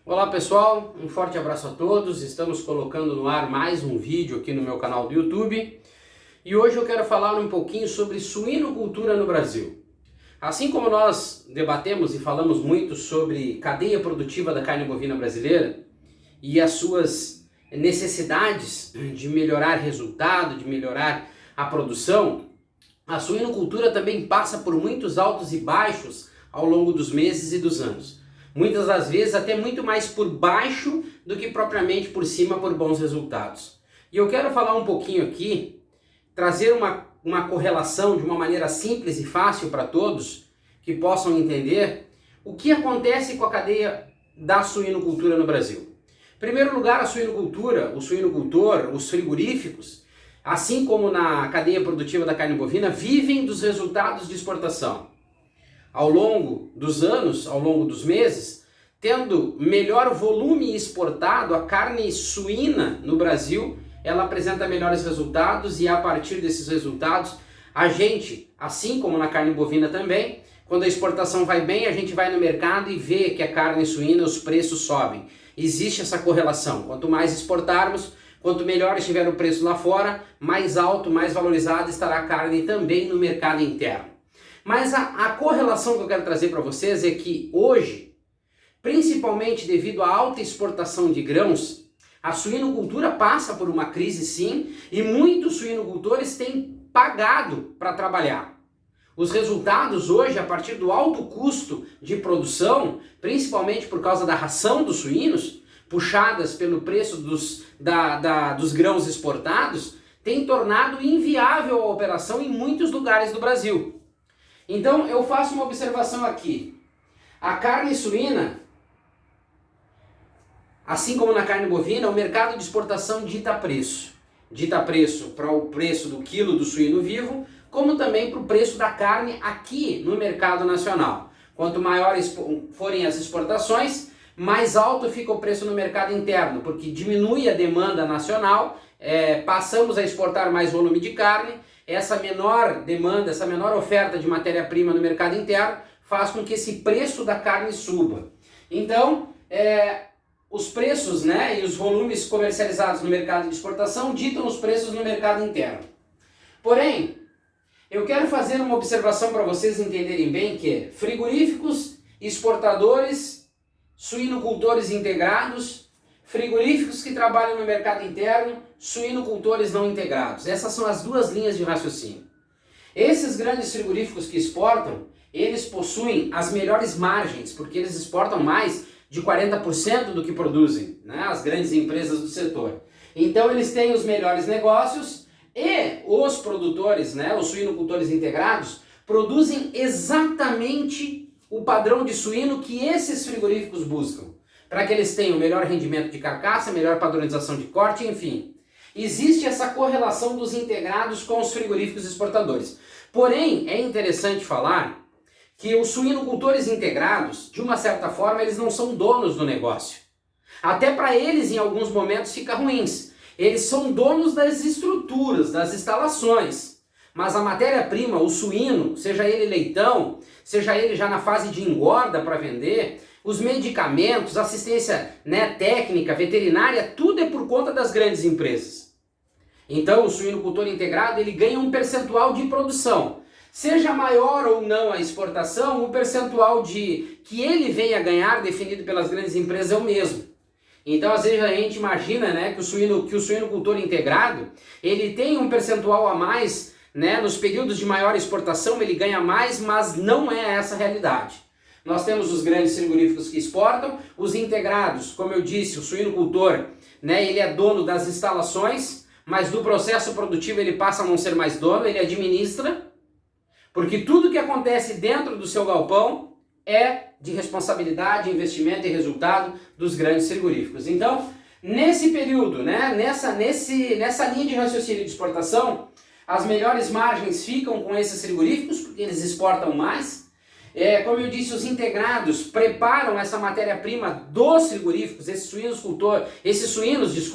Olá pessoal, um forte abraço a todos. Estamos colocando no ar mais um vídeo aqui no meu canal do YouTube e hoje eu quero falar um pouquinho sobre suinocultura no Brasil. Assim como nós debatemos e falamos muito sobre cadeia produtiva da carne bovina brasileira e as suas necessidades de melhorar resultado, de melhorar a produção, a suinocultura também passa por muitos altos e baixos ao longo dos meses e dos anos. Muitas das vezes até muito mais por baixo do que propriamente por cima por bons resultados. E eu quero falar um pouquinho aqui, trazer uma correlação de uma maneira simples e fácil para todos que possam entender o que acontece com a cadeia da suinocultura no Brasil. Em primeiro lugar, a suinocultura, o suinocultor, os frigoríficos, assim como na cadeia produtiva da carne bovina, vivem dos resultados de exportação. Ao longo dos anos, ao longo dos meses, tendo melhor volume exportado, a carne suína no Brasil, ela apresenta melhores resultados e a partir desses resultados, a gente, assim como na carne bovina também, quando a exportação vai bem, a gente vai no mercado e vê que a carne suína, os preços sobem. Existe essa correlação. Quanto mais exportarmos, quanto melhor estiver o preço lá fora, mais alto, mais valorizado estará a carne também no mercado interno. Mas a correlação que eu quero trazer para vocês é que hoje, principalmente devido à alta exportação de grãos, a suinocultura passa por uma crise sim, e muitos suinocultores têm pagado para trabalhar. Os resultados hoje, a partir do alto custo de produção, principalmente por causa da ração dos suínos, puxadas pelo preço dos grãos exportados, têm tornado inviável a operação em muitos lugares do Brasil. Então eu faço uma observação aqui. A carne suína, assim como na carne bovina, o mercado de exportação dita preço. Dita preço para o preço do quilo do suíno vivo, como também para o preço da carne aqui no mercado nacional. Quanto maiores forem as exportações, mais alto fica o preço no mercado interno, porque diminui a demanda nacional, passamos a exportar mais volume de carne. Essa menor demanda, essa menor oferta de matéria-prima no mercado interno faz com que esse preço da carne suba. Então, os preços, e os volumes comercializados no mercado de exportação ditam os preços no mercado interno. Porém, eu quero fazer uma observação para vocês entenderem bem que frigoríficos, exportadores, suinocultores integrados, frigoríficos que trabalham no mercado interno, suinocultores não integrados. Essas são as duas linhas de raciocínio. Esses grandes frigoríficos que exportam, eles possuem as melhores margens, porque eles exportam mais de 40% do que produzem, as grandes empresas do setor. Então eles têm os melhores negócios e os produtores, os suinocultores integrados, produzem exatamente o padrão de suíno que esses frigoríficos buscam, para que eles tenham melhor rendimento de carcaça, melhor padronização de corte, enfim. Existe essa correlação dos integrados com os frigoríficos exportadores. Porém, é interessante falar que os suinocultores integrados, de uma certa forma, eles não são donos do negócio. Até para eles, em alguns momentos, fica ruins. Eles são donos das estruturas, das instalações. Mas a matéria-prima, o suíno, seja ele leitão, seja ele já na fase de engorda para vender, os medicamentos, assistência técnica, veterinária, tudo é por conta das grandes empresas. Então o suinocultor integrado ele ganha um percentual de produção. Seja maior ou não a exportação, o percentual que ele venha a ganhar, definido pelas grandes empresas, é o mesmo. Então às vezes a gente imagina que o suinocultor integrado ele tem um percentual a mais, nos períodos de maior exportação ele ganha mais, mas não é essa a realidade. Nós temos os grandes frigoríficos que exportam, os integrados, como eu disse, o suinocultor, ele é dono das instalações, mas do processo produtivo ele passa a não ser mais dono, ele administra, porque tudo que acontece dentro do seu galpão é de responsabilidade, investimento e resultado dos grandes frigoríficos. Então, nesse período, nessa linha de raciocínio de exportação, as melhores margens ficam com esses frigoríficos, porque eles exportam mais. Como eu disse, os integrados preparam essa matéria-prima dos frigoríficos, esses suínos,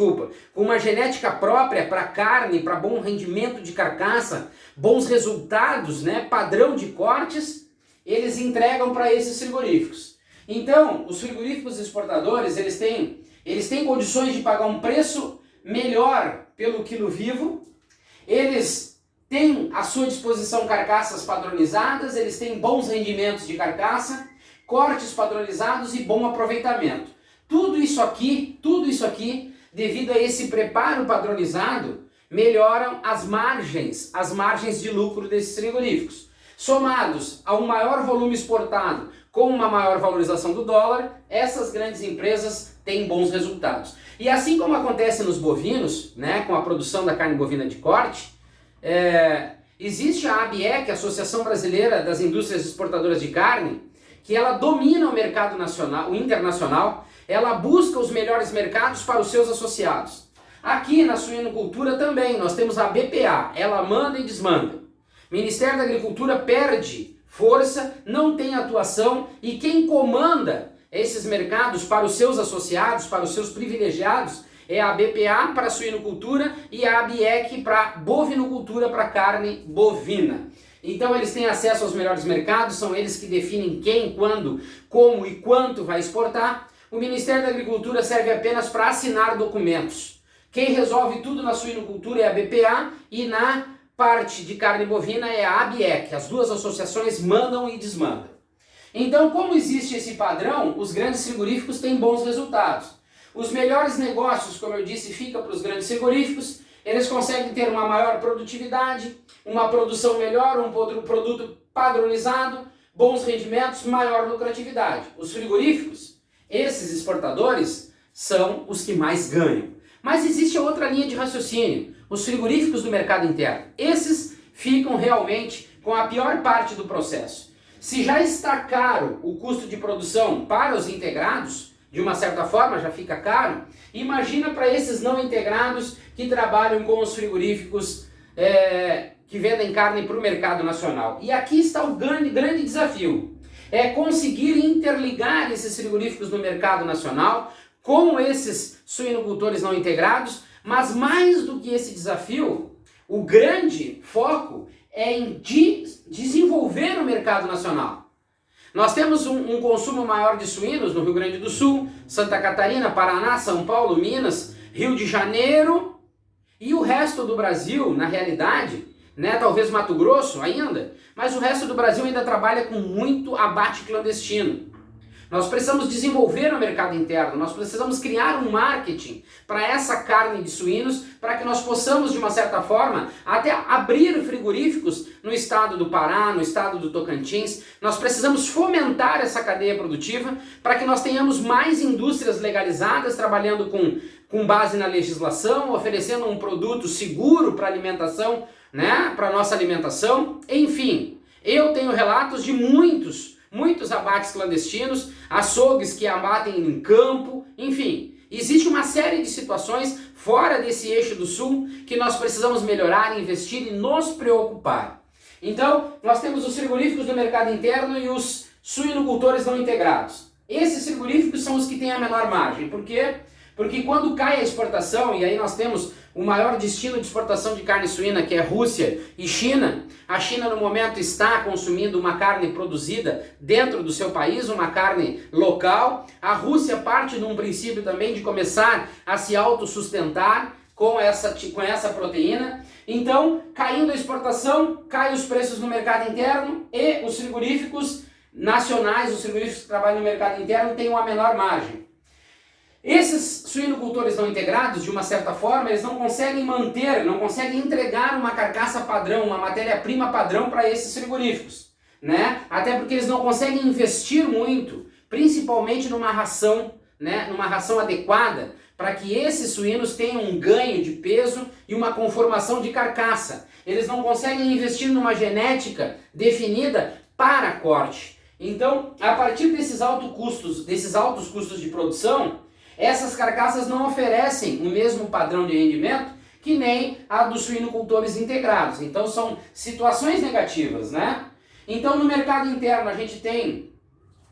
com uma genética própria para carne, para bom rendimento de carcaça, bons resultados, padrão de cortes, eles entregam para esses frigoríficos. Então, os frigoríficos exportadores, eles têm condições de pagar um preço melhor pelo quilo vivo, eles têm à sua disposição carcaças padronizadas, eles têm bons rendimentos de carcaça, cortes padronizados e bom aproveitamento. Tudo isso aqui, devido a esse preparo padronizado, melhoram as margens de lucro desses frigoríficos. Somados a um maior volume exportado com uma maior valorização do dólar, essas grandes empresas têm bons resultados. E assim como acontece nos bovinos, né, com a produção da carne bovina de corte, existe a ABEC, a Associação Brasileira das Indústrias Exportadoras de Carne, que ela domina o mercado nacional, o internacional, ela busca os melhores mercados para os seus associados. Aqui na suinocultura também nós temos a BPA, ela manda e desmanda. Ministério da Agricultura perde força, não tem atuação, e quem comanda esses mercados para os seus associados, para os seus privilegiados, é a BPA para a suinocultura e a ABEC para bovinocultura, para carne bovina. Então eles têm acesso aos melhores mercados, são eles que definem quem, quando, como e quanto vai exportar. O Ministério da Agricultura serve apenas para assinar documentos. Quem resolve tudo na suinocultura é a BPA e na parte de carne bovina é a ABEC. As duas associações mandam e desmandam. Então, como existe esse padrão, os grandes frigoríficos têm bons resultados. Os melhores negócios, como eu disse, ficam para os grandes frigoríficos. Eles conseguem ter uma maior produtividade, uma produção melhor, um produto padronizado, bons rendimentos, maior lucratividade. Os frigoríficos, esses exportadores, são os que mais ganham. Mas existe outra linha de raciocínio, os frigoríficos do mercado interno. Esses ficam realmente com a pior parte do processo. Se já está caro o custo de produção para os integrados, de uma certa forma já fica caro, imagina para esses não integrados que trabalham com os frigoríficos que vendem carne para o mercado nacional. E aqui está o grande desafio, é conseguir interligar esses frigoríficos no mercado nacional com esses suinocultores não integrados, mas mais do que esse desafio, o grande foco é em desenvolver o mercado nacional. Nós temos um consumo maior de suínos no Rio Grande do Sul, Santa Catarina, Paraná, São Paulo, Minas, Rio de Janeiro e o resto do Brasil, na realidade, né, talvez Mato Grosso ainda, mas o resto do Brasil ainda trabalha com muito abate clandestino. Nós precisamos desenvolver o mercado interno, nós precisamos criar um marketing para essa carne de suínos, para que nós possamos, de uma certa forma, até abrir frigoríficos no estado do Pará, no estado do Tocantins. Nós precisamos fomentar essa cadeia produtiva para que nós tenhamos mais indústrias legalizadas, trabalhando com base na legislação, oferecendo um produto seguro para alimentação, né, para nossa alimentação. Enfim, eu tenho relatos de muitos abates clandestinos, açougues que abatem em campo, enfim, existe uma série de situações fora desse eixo do sul que nós precisamos melhorar, investir e nos preocupar. Então, nós temos os frigoríficos do mercado interno e os suinocultores não integrados. Esses frigoríficos são os que têm a menor margem. Por quê? Porque quando cai a exportação, e aí nós temos o maior destino de exportação de carne suína, que é Rússia e China. A China no momento está consumindo uma carne produzida dentro do seu país, uma carne local. A Rússia parte de um princípio também de começar a se autossustentar com essa proteína. Então, caindo a exportação, caem os preços no mercado interno e os frigoríficos nacionais, os frigoríficos que trabalham no mercado interno, têm uma menor margem. Esses suinocultores não integrados, de uma certa forma, eles não conseguem entregar uma carcaça padrão, uma matéria-prima padrão para esses frigoríficos, né? Até porque eles não conseguem investir muito, principalmente numa ração, né? Numa ração adequada, para que esses suínos tenham um ganho de peso e uma conformação de carcaça. Eles não conseguem investir numa genética definida para corte. Então, a partir desses altos custos de produção, essas carcaças não oferecem o mesmo padrão de rendimento que nem a dos suinocultores integrados. Então são situações negativas, né? Então no mercado interno a gente tem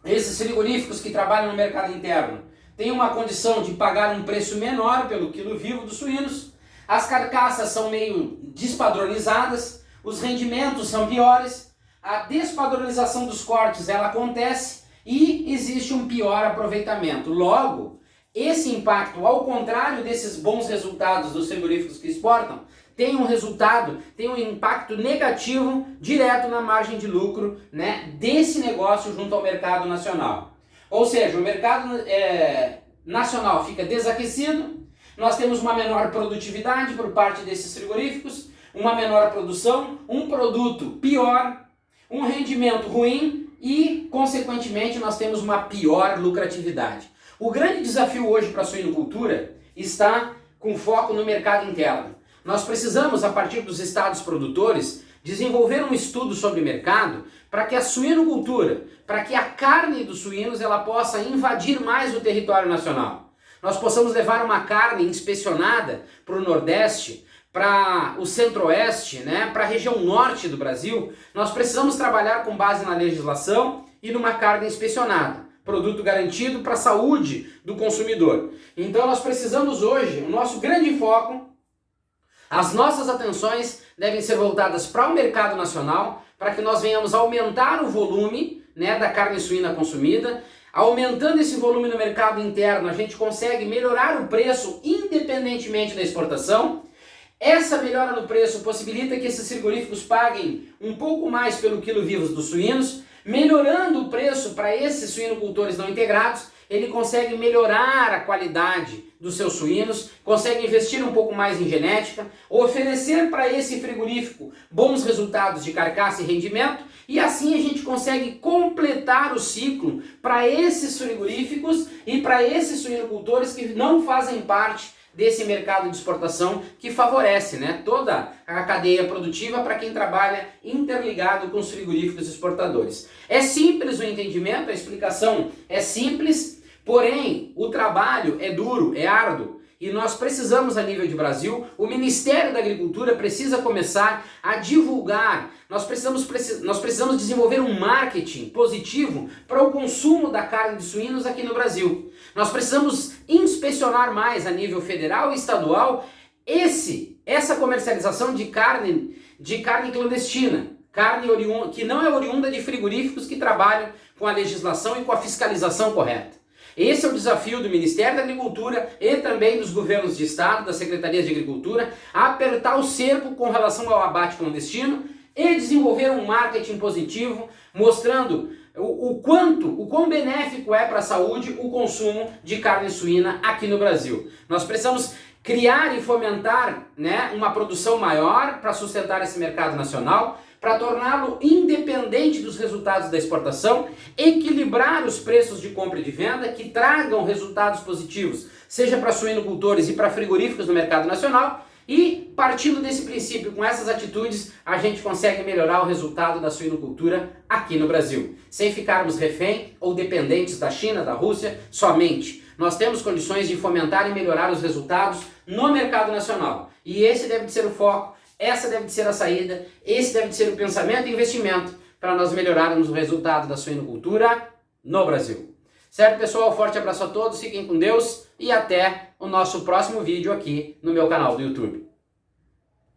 esses frigoríficos que trabalham no mercado interno, tem uma condição de pagar um preço menor pelo quilo vivo dos suínos, as carcaças são meio despadronizadas, os rendimentos são piores, a despadronização dos cortes ela acontece e existe um pior aproveitamento. Logo, esse impacto, ao contrário desses bons resultados dos frigoríficos que exportam, tem um impacto negativo direto na margem de lucro, né, desse negócio junto ao mercado nacional. Ou seja, o mercado nacional fica desaquecido, nós temos uma menor produtividade por parte desses frigoríficos, uma menor produção, um produto pior, um rendimento ruim e, consequentemente, nós temos uma pior lucratividade. O grande desafio hoje para a suinocultura está com foco no mercado interno. Nós precisamos, a partir dos estados produtores, desenvolver um estudo sobre o mercado para que a suinocultura, para que a carne dos suínos ela possa invadir mais o território nacional. Nós possamos levar uma carne inspecionada para o Nordeste, para o Centro-Oeste, né, para a região Norte do Brasil. Nós precisamos trabalhar com base na legislação e numa carne inspecionada. Produto garantido para a saúde do consumidor. Então nós precisamos hoje, o nosso grande foco, as nossas atenções devem ser voltadas para o mercado nacional, para que nós venhamos aumentar o volume, né, da carne suína consumida. Aumentando esse volume no mercado interno, a gente consegue melhorar o preço independentemente da exportação. Essa melhora no preço possibilita que esses frigoríficos paguem um pouco mais pelo quilo vivo dos suínos, melhorando o preço para esses suinocultores não integrados. Ele consegue melhorar a qualidade dos seus suínos, consegue investir um pouco mais em genética, oferecer para esse frigorífico bons resultados de carcaça e rendimento, e assim a gente consegue completar o ciclo para esses frigoríficos e para esses suinocultores que não fazem parte desse mercado de exportação que favorece, né, toda a cadeia produtiva para quem trabalha interligado com os frigoríficos exportadores. É simples o entendimento, a explicação é simples, porém o trabalho é duro, é árduo. E nós precisamos, a nível de Brasil, o Ministério da Agricultura precisa começar a divulgar, nós precisamos desenvolver um marketing positivo para o consumo da carne de suínos aqui no Brasil. Nós precisamos inspecionar mais a nível federal e estadual essa comercialização de carne clandestina, carne que não é oriunda de frigoríficos que trabalham com a legislação e com a fiscalização correta. Esse é o desafio do Ministério da Agricultura e também dos governos de estado, das secretarias de agricultura, apertar o cerco com relação ao abate clandestino e desenvolver um marketing positivo, mostrando o quão benéfico é para a saúde o consumo de carne suína aqui no Brasil. Nós precisamos criar e fomentar, né, uma produção maior para sustentar esse mercado nacional, para torná-lo independente dos resultados da exportação, equilibrar os preços de compra e de venda que tragam resultados positivos, seja para suinocultores e para frigoríficos no mercado nacional, e partindo desse princípio, com essas atitudes, a gente consegue melhorar o resultado da suinocultura aqui no Brasil, sem ficarmos refém ou dependentes da China, da Rússia, somente. Nós temos condições de fomentar e melhorar os resultados no mercado nacional, e esse deve ser o foco. Essa deve ser a saída, esse deve ser o pensamento e investimento para nós melhorarmos o resultado da suinocultura no Brasil. Certo, pessoal? Forte abraço a todos, fiquem com Deus e até o nosso próximo vídeo aqui no meu canal do YouTube.